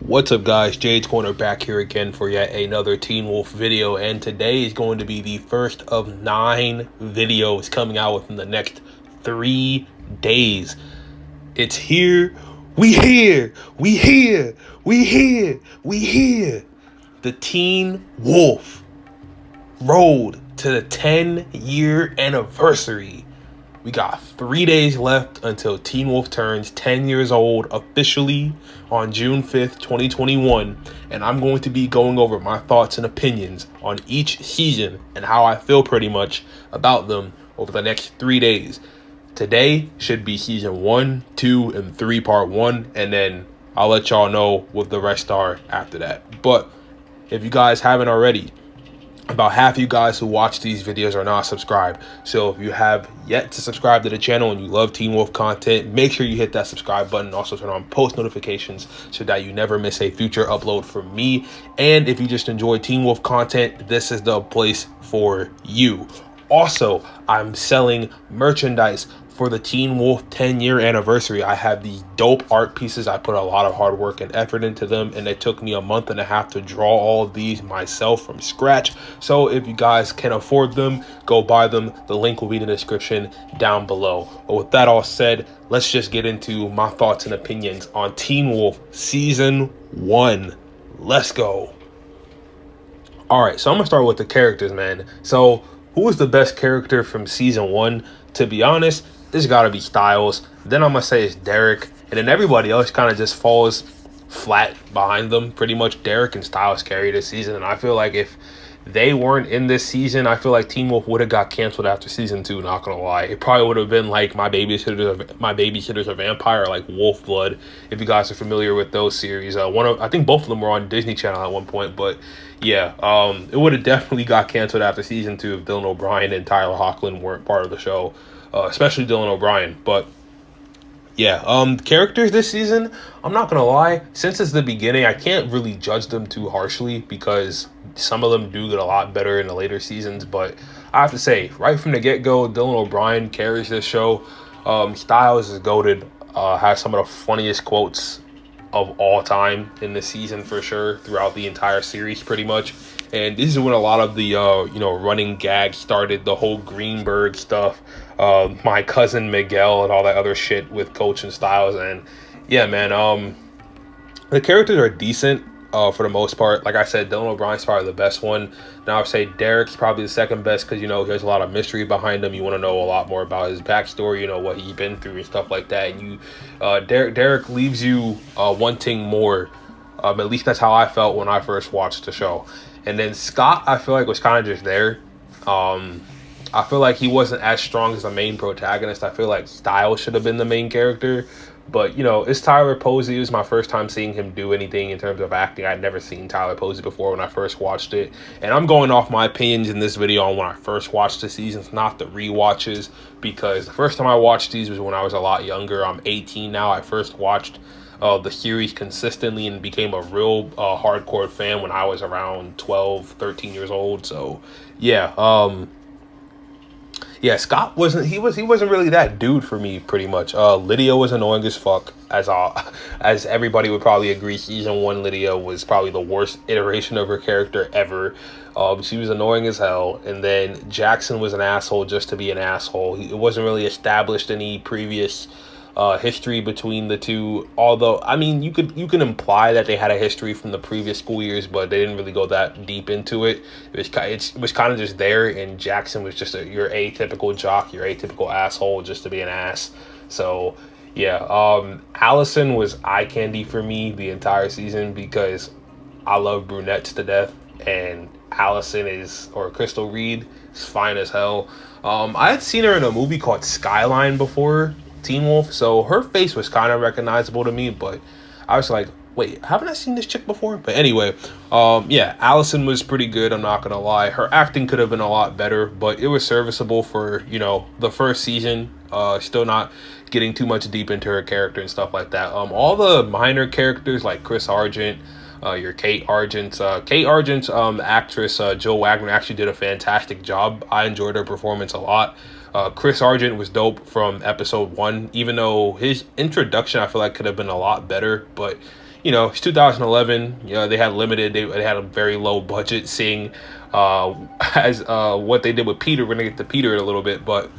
What's up, guys? Jade's Corner back here again for yet another Teen Wolf video, and today is going to be the first of 9 videos coming out within the next 3 days. It's here. We here. The Teen Wolf road to the 10-year anniversary. We got 3 days left until Teen Wolf turns 10 years old officially on June 5th, 2021. And I'm going to be going over my thoughts and opinions on each season and how I feel pretty much about them over the next 3 days. Today should be season 1, 2, and 3 part 1. And then I'll let y'all know what the rest are after that. But if you guys haven't already, about half you guys who watch these videos are not subscribed. So if you have yet to subscribe to the channel and you love Teen Wolf content, make sure you hit that subscribe button. Also turn on post notifications so that you never miss a future upload from me. And if you just enjoy Teen Wolf content, this is the place for you. Also, I'm selling merchandise for the Teen Wolf 10-year anniversary. I have these dope art pieces. I put a lot of hard work and effort into them, and it took me a month and a half to draw all of these myself from scratch. So if you guys can afford them, go buy them. The link will be in the description down below. But with that all said, let's just get into my thoughts and opinions on Teen Wolf Season 1. Let's go. Alright, so I'm gonna start with the characters, man. So who was the best character from Season 1? To be honest, this gotta be Stiles. Then I'm gonna say it's Derek, and then everybody else kind of just falls flat behind them. Pretty much Derek and Stiles carry this season, and I feel like if they weren't in this season, I feel like Teen Wolf would have got canceled after season 2. Not gonna lie, it probably would have been like my babysitter's a vampire, like Wolf Blood. If you guys are familiar with those series, I think both of them were on Disney Channel at one point, but yeah, it would have definitely got canceled after season 2 if Dylan O'Brien and Tyler Hoechlin weren't part of the show. Especially Dylan O'Brien. But yeah, characters this season, I'm not gonna lie, since it's the beginning, I can't really judge them too harshly because some of them do get a lot better in the later seasons. But I have to say, right from the get-go, Dylan O'Brien carries this show. Stiles is goated, has some of the funniest quotes of all time in the season for sure, throughout the entire series pretty much. And this is when a lot of the running gag started, the whole Greenberg stuff, my cousin Miguel and all that other shit with Coach and Stiles. And yeah, man, the characters are decent for the most part. Like I said, Dylan O'Brien's probably the best one. Now I would say Derek's probably the second best because, there's a lot of mystery behind him. You want to know a lot more about his backstory, what he's been through and stuff like that. And Derek leaves you wanting more. At least that's how I felt when I first watched the show. And then Scott, I feel like, was kind of just there. I feel like he wasn't as strong as the main protagonist. I feel like Stiles should have been the main character. But, it's Tyler Posey. It was my first time seeing him do anything in terms of acting. I'd never seen Tyler Posey before when I first watched it. And I'm going off my opinions in this video on when I first watched the seasons, not the rewatches. Because the first time I watched these was when I was a lot younger. I'm 18 now. I first watched the series consistently and became a real hardcore fan when I was around 12, 13 years old. So, yeah. Yeah, Scott wasn't really that dude for me, pretty much. Lydia was annoying as fuck, as everybody would probably agree. Season 1 Lydia was probably the worst iteration of her character ever. She was annoying as hell. And then Jackson was an asshole just to be an asshole. It wasn't really established any previous history between the two, although I mean you can imply that they had a history from the previous school years, but they didn't really go that deep into it. It was kind of just there, and Jackson was just your atypical jock, your atypical asshole just to be an ass. So yeah, Allison was eye candy for me the entire season because I love brunettes to death, and Allison or Crystal Reed is fine as hell. I had seen her in a movie called Skyline before Teen Wolf, so her face was kind of recognizable to me, but I was like, wait, haven't I seen this chick before? But anyway, yeah, Allison was pretty good, I'm not gonna lie. Her acting could have been a lot better, but it was serviceable for, the first season. Still not getting too much deep into her character and stuff like that. All the minor characters like Chris Argent, your Kate Argent's actress, Jill Wagner, actually did a fantastic job. I enjoyed her performance a lot. Chris Argent was dope from episode 1, even though his introduction I feel like could have been a lot better. But it's 2011. They had limited. They had a very low budget. Seeing as what they did with Peter, we're gonna get to Peter in a little bit, but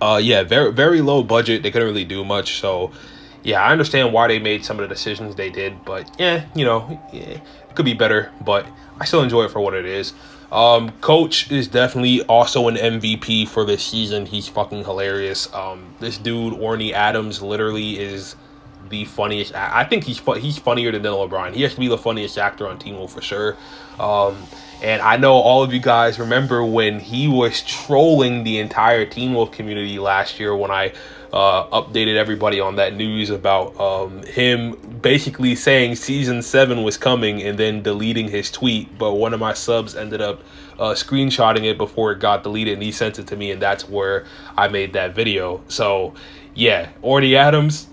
very very low budget. They couldn't really do much. So yeah, I understand why they made some of the decisions they did, but it could be better. But I still enjoy it for what it is. Coach is definitely also an MVP for this season. He's fucking hilarious. This dude, Orny Adams, literally is the funniest. I think he's funnier than O Brien. He has to be the funniest actor on Teen Wolf for sure. And I know all of you guys remember when he was trolling the entire Teen Wolf community last year when I updated everybody on that news about him basically saying season 7 was coming and then deleting his tweet. But one of my subs ended up screenshotting it before it got deleted, and he sent it to me, and that's where I made that video. So yeah, Orny Adams,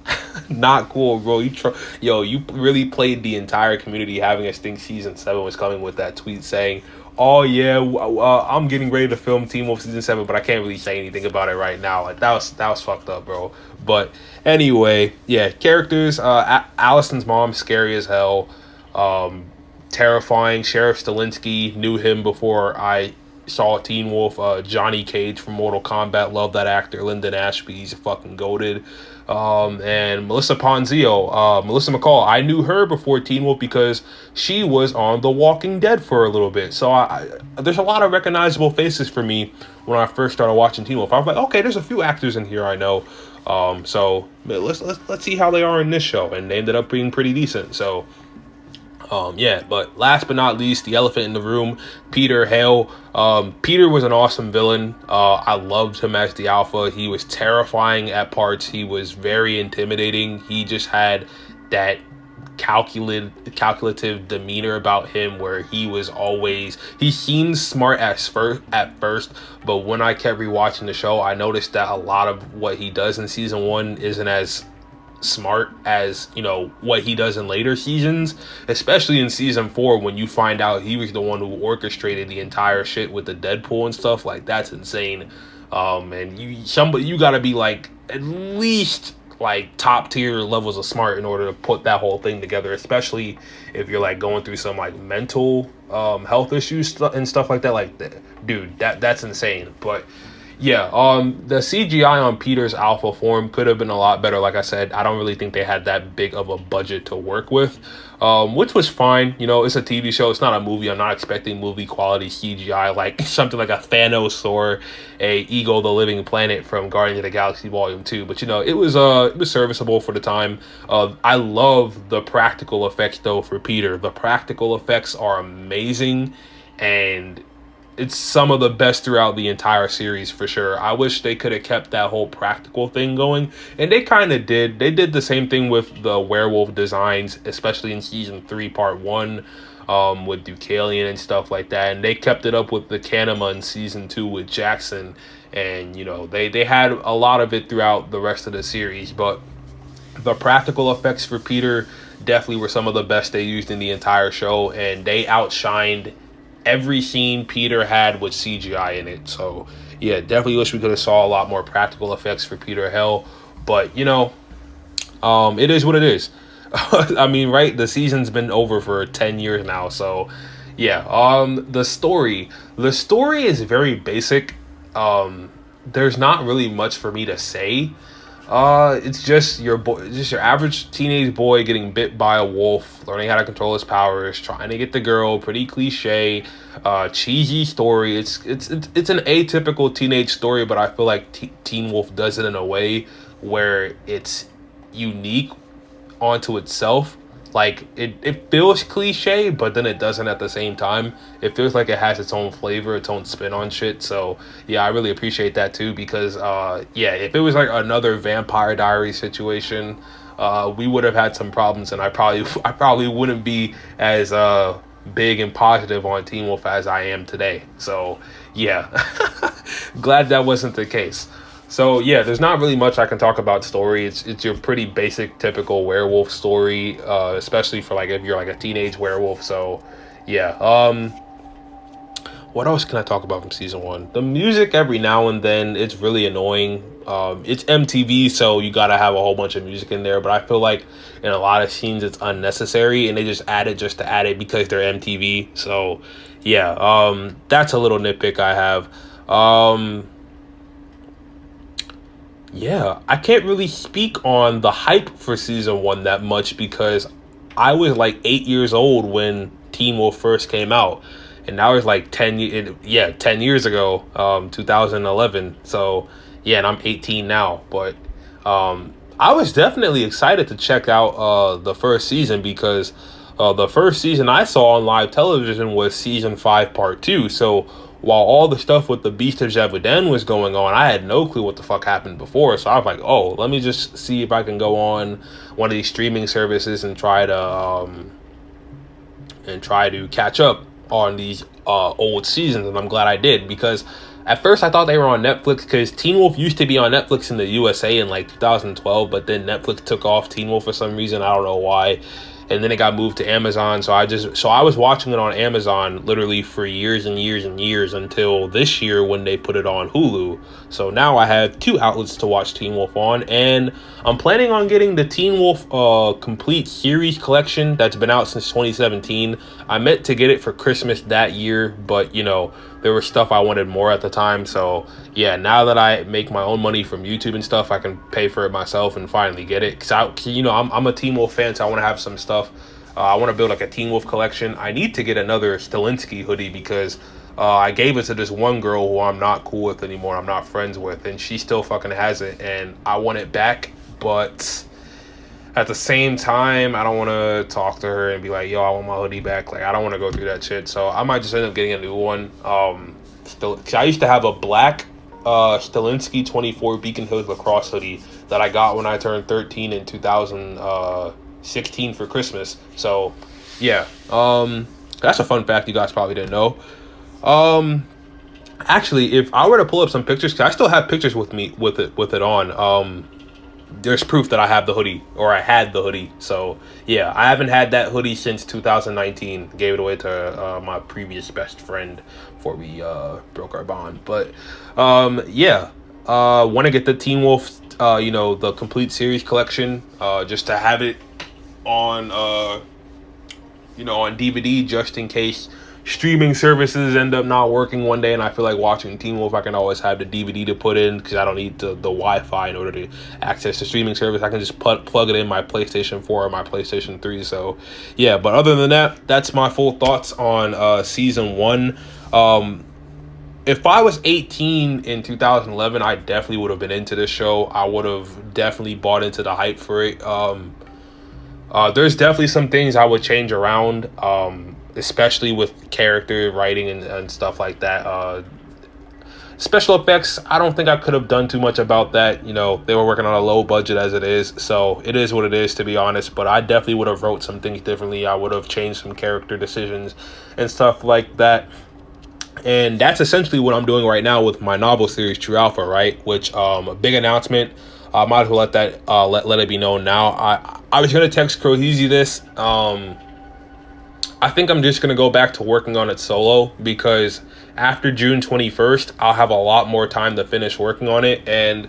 not cool, bro. You really played the entire community having us think season 7 was coming with that tweet saying, oh yeah, I'm getting ready to film Teen Wolf season 7, but I can't really say anything about it right now. Like that was fucked up, bro. But anyway, yeah, characters. Allison's mom, scary as hell. Terrifying. Sheriff Stilinski, knew him before I saw Teen Wolf. Johnny Cage from Mortal Kombat, love that actor. Lyndon Ashby, he's fucking goated. And Melissa Ponzio, Melissa McCall, I knew her before Teen Wolf because she was on The Walking Dead for a little bit. So there's a lot of recognizable faces for me when I first started watching Teen Wolf. I was like, okay, there's a few actors in here I know. So let's see how they are in this show, and they ended up being pretty decent. So but last but not least, the elephant in the room, Peter, Hale. Peter was an awesome villain. I loved him as the Alpha. He was terrifying at parts. He was very intimidating. He just had that calculative demeanor about him where he seemed smart at first, but when I kept rewatching the show, I noticed that a lot of what he does in season 1 isn't as smart as what he does in later seasons, especially in season 4 when you find out he was the one who orchestrated the entire shit with the Deadpool and stuff. Like, that's insane. And you gotta be like at least like top tier levels of smart in order to put that whole thing together, especially if you're like going through some like mental health issues and stuff like that. Like, dude, that's insane. But yeah, the CGI on Peter's Alpha form could have been a lot better. Like I said, I don't really think they had that big of a budget to work with, which was fine. It's a TV show. It's not a movie. I'm not expecting movie quality CGI like something like a Thanos or a Ego the Living Planet from Guardians of the Galaxy Volume 2. But, it was serviceable for the time. I love the practical effects, though, for Peter. The practical effects are amazing, and it's some of the best throughout the entire series for sure. I wish they could have kept that whole practical thing going, and they kind of did. They did the same thing with the werewolf designs, especially in season 3 part 1 with Deucalion and stuff like that, and they kept it up with the Kanema in season 2 with Jackson, and they had a lot of it throughout the rest of the series. But the practical effects for Peter definitely were some of the best they used in the entire show, and they outshined every scene Peter had with CGI in it. So yeah, definitely wish we could have saw a lot more practical effects for Peter Hale. But it is what it is. I mean, right? The season's been over for 10 years now. So yeah, the story is very basic. There's not really much for me to say. It's just your average teenage boy getting bit by a wolf, learning how to control his powers, trying to get the girl. Pretty cliche, cheesy story. It's an atypical teenage story, but I feel like Teen Wolf does it in a way where it's unique onto itself. Like, it feels cliche, but then it doesn't at the same time. It feels like it has its own flavor, its own spin on shit. So yeah, I really appreciate that too, because if it was like another Vampire Diaries situation, we would have had some problems, and I probably wouldn't be as big and positive on Teen Wolf as I am today. So yeah, glad that wasn't the case. So yeah, there's not really much I can talk about story. It's your pretty basic, typical werewolf story, especially for like if you're like a teenage werewolf. So yeah, What else can I talk about from season 1? The music every now and then, it's really annoying. It's MTV, so you gotta have a whole bunch of music in there, but I feel like in a lot of scenes it's unnecessary, and they just add it just to add it because they're MTV. So yeah, that's a little nitpick I have. Yeah, I can't really speak on the hype for season 1 that much because I was like 8 years old when Teen Wolf first came out, and now it's like 10 years ago, 2011. So yeah, and I'm 18 now, but I was definitely excited to check out the first season because the first season I saw on live television was season 5 part 2. So while all the stuff with the Beast of Javuden was going on, I had no clue what the fuck happened before. So I was like, oh, let me just see if I can go on one of these streaming services and try to catch up on these old seasons. And I'm glad I did, because at first I thought they were on Netflix, because Teen Wolf used to be on Netflix in the USA in like 2012, but then Netflix took off Teen Wolf for some reason. I don't know why. And then it got moved to Amazon. So I was watching it on Amazon literally for years and years and years until this year when they put it on Hulu. So now I have 2 outlets to watch Teen Wolf on, and I'm planning on getting the Teen Wolf complete series collection that's been out since 2017. I meant to get it for Christmas that year, but you know, there was stuff I wanted more at the time. So yeah, now that I make my own money from YouTube and stuff, I can pay for it myself and finally get it. Cause I'm a Teen Wolf fan, so I want to have some stuff. I want to build like a Teen Wolf collection. I need to get another Stilinski hoodie because I gave it to this one girl who I'm not cool with anymore. I'm not friends with, and she still fucking has it, and I want it back. But at the same time, I don't want to talk to her and be like, yo, I want my hoodie back. Like, I don't want to go through that shit. So I might just end up getting a new one. Cause I used to have a black Stilinski 24 Beacon Hills lacrosse hoodie that I got when I turned 13 in 2016 for Christmas. So yeah, that's a fun fact you guys probably didn't know. Actually, if I were to pull up some pictures, cause I still have pictures with me with it on, there's proof that I have the hoodie, or I had the hoodie. So yeah, I haven't had that hoodie since 2019. Gave it away to my previous best friend before we broke our bond. But yeah, want to get the Teen Wolf, the complete series collection, just to have it on on DVD, just in case streaming services end up not working one day and I feel like watching Teen Wolf. I can always have the DVD to put in because I don't need the Wi-Fi in order to access the streaming service. I can just plug it in my PlayStation 4 or my PlayStation 3. So yeah, but other than that, that's my full thoughts on season 1. If I was 18 in 2011, I definitely would have been into this show. I would have definitely bought into the hype for it. There's definitely some things I would change around, especially with character writing and stuff like that. Special effects, I don't think I could have done too much about that. You know, they were working on a low budget as it is, so it is what it is, to be honest. But I definitely would have wrote some things differently. I would have changed some character decisions and stuff like that. And that's essentially what I'm doing right now with my novel series, True Alpha, right? Which, a big announcement. I might as well let that let it be known now. I was gonna text Croheezy this. I think I'm just gonna go back to working on it solo, because after June 21st, I'll have a lot more time to finish working on it, and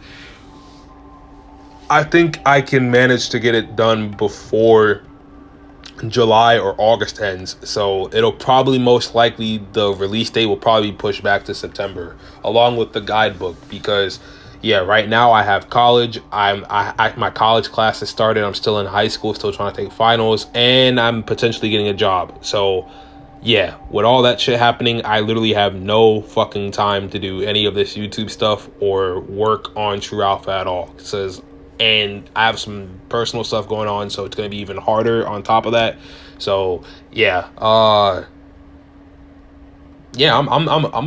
I think I can manage to get it done before July or August ends. So it'll probably, most likely, the release date will probably be pushed back to September, along with the guidebook, because yeah, right now I have college. My college class has started. I'm still in high school, still trying to take finals, and I'm potentially getting a job. So yeah, with all that shit happening, I literally have no fucking time to do any of this YouTube stuff or work on True Alpha at all. And I have some personal stuff going on, so it's gonna be even harder on top of that. So yeah, I'm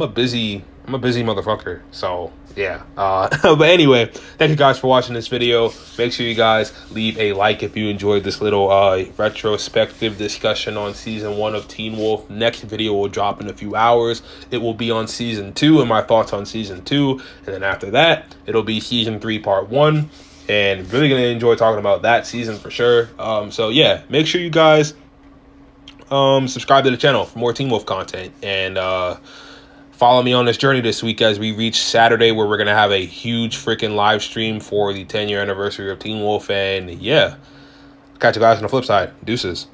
a busy motherfucker. So yeah, but anyway, thank you guys for watching this video. Make sure you guys leave a like if you enjoyed this little retrospective discussion on season 1 of Teen Wolf. Next video will drop in a few hours. It will be on season 2 and my thoughts on season 2, and then after that it'll be season 3 part 1, and really gonna enjoy talking about that season for sure. So yeah, make sure you guys subscribe to the channel for more Teen Wolf content, and Follow me on this journey this week as we reach Saturday, where we're going to have a huge freaking live stream for the 10-year anniversary of Teen Wolf. And yeah, catch you guys on the flip side. Deuces.